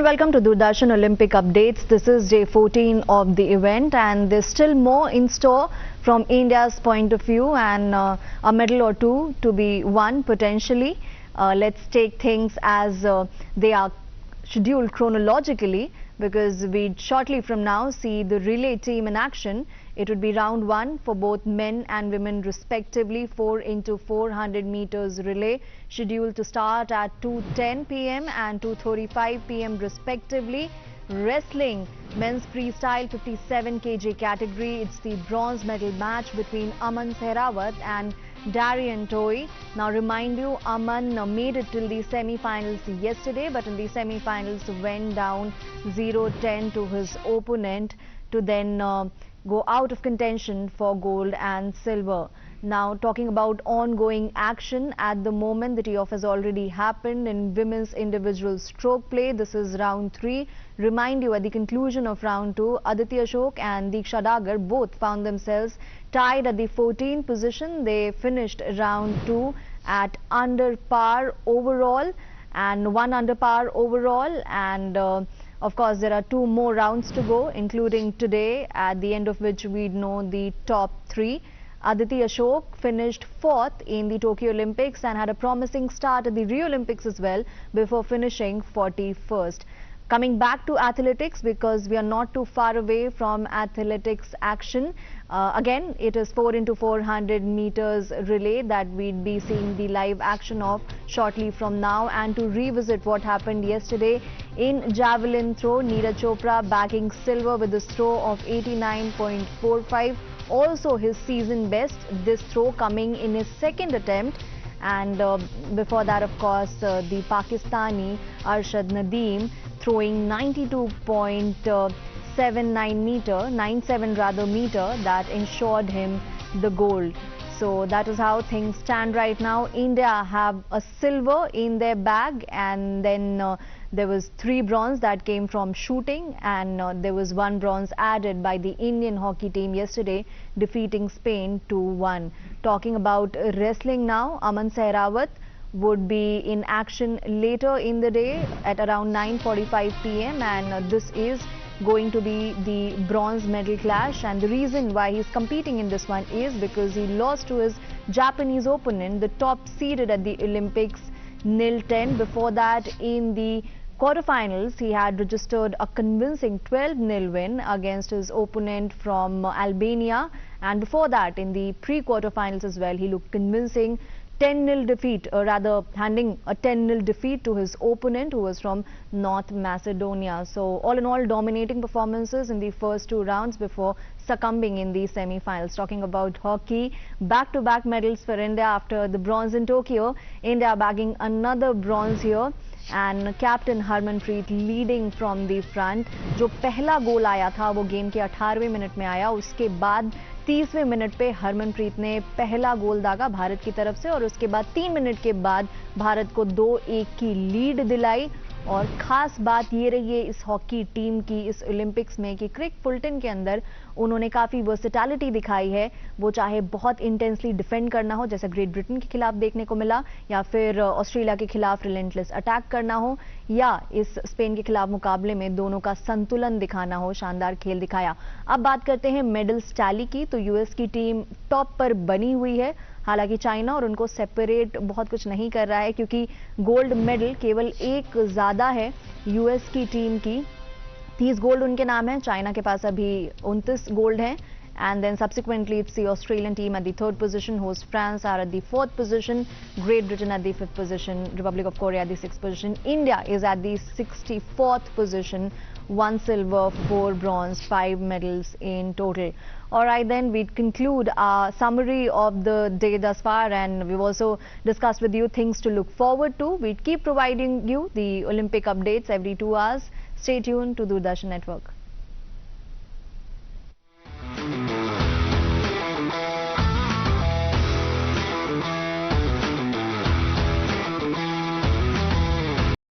welcome to Doordarshan Olympic Updates. This is day 14 of the event and there's still more in store from India's point of view and a medal or two to be won potentially. Let's take things as they are scheduled chronologically, because we shortly from now see the relay team in action. It would be round one for both men and women respectively, 4 into 400 meters relay, scheduled to start at 2:10 p.m. and 2:35 p.m. respectively. Wrestling, men's freestyle 57 kg category. It's the bronze medal match between Aman Sehrawat and Darren Toy. Now remind you, Aman made it till the semi-finals yesterday, but in the semi-finals went down 0-10 to his opponent to then go out of contention for gold and silver. Now talking about ongoing action, at the moment the tee-off has already happened in women's individual stroke play. This is round 3. Remind you, at the conclusion of round 2, Aditi Ashok and Diksha Dagar both found themselves tied at the 14th position. They finished round 2 at under par overall and 1 under par overall, and of course there are 2 more rounds to go, including today, at the end of which we know the top 3. Aditi Ashok finished 4th in the Tokyo Olympics and had a promising start at the Rio Olympics as well before finishing 41st. Coming back to athletics, because we are not too far away from athletics action. Again, it is 4 into 400 meters relay that we'd be seeing the live action of shortly from now. And to revisit what happened yesterday in javelin throw, Neeraj Chopra bagging silver with a throw of 89.45. Also his season best, this throw coming in his second attempt. And before that, of course, the Pakistani Arshad Nadeem throwing 97 meter that ensured him the gold. So that is how things stand right now. India have a silver in their bag, and then there was 3 bronze that came from shooting, and there was 1 bronze added by the Indian hockey team yesterday, defeating Spain 2-1. Talking about wrestling now, Aman Sehrawat would be in action later in the day at around 9:45 p.m. and this is going to be the bronze medal clash, and the reason why he's competing in this one is because he lost to his Japanese opponent, the top seeded at the Olympics, 0-10. Before that, in the quarterfinals, he had registered a convincing 12-0 win against his opponent from Albania, and before that, in the pre-quarterfinals as well, he looked convincing. 10-0 defeat, or rather handing a 10-0 defeat to his opponent, who was from North Macedonia. So all in all, dominating performances in the first 2 rounds before succumbing in the semi-finals. Talking about hockey, back-to-back medals for India after the bronze in Tokyo. India bagging another bronze here, and captain Harmanpreet leading from the front. जो पहला गोल आया था वो game के 18वें minute में आया, उसके बाद 30वें मिनट पे हरमनप्रीत ने पहला गोल दागा भारत की तरफ से, और उसके बाद 3 मिनट के बाद भारत को 2-1 की लीड दिलाई. और खास बात ये रही है इस हॉकी टीम की इस ओलंपिक्स में कि क्रिक फुलटन के अंदर उन्होंने काफ़ी वर्सेटैलिटी दिखाई है. वो चाहे बहुत इंटेंसली डिफेंड करना हो, जैसे ग्रेट ब्रिटेन के खिलाफ देखने को मिला, या फिर ऑस्ट्रेलिया के खिलाफ रिलेंटलेस अटैक करना हो, या इस स्पेन के खिलाफ मुकाबले में दोनों का संतुलन दिखाना हो, शानदार खेल दिखाया. अब बात करते हैं मेडल्स टैली की, तो यूएस की टीम टॉप पर बनी हुई है. हालांकि चाइना और उनको सेपरेट बहुत कुछ नहीं कर रहा है, क्योंकि गोल्ड मेडल केवल एक ज़्यादा है यूएस की टीम की. 30 गोल्ड उनके नाम है, चाइना के पास अभी 29 गोल्ड हैं. And then subsequently it's the Australian team at the 3rd position, host France are at the 4th position, Great Britain at the 5th position, Republic of Korea at the 6th position. India is at the 64th position, 1 silver, 4 bronze, 5 medals in total. Alright, then we conclude our summary of the day thus far, and we've also discussed with you things to look forward to. We keep providing you the Olympic updates every 2 hours. Stay tuned to Doordarshan Network.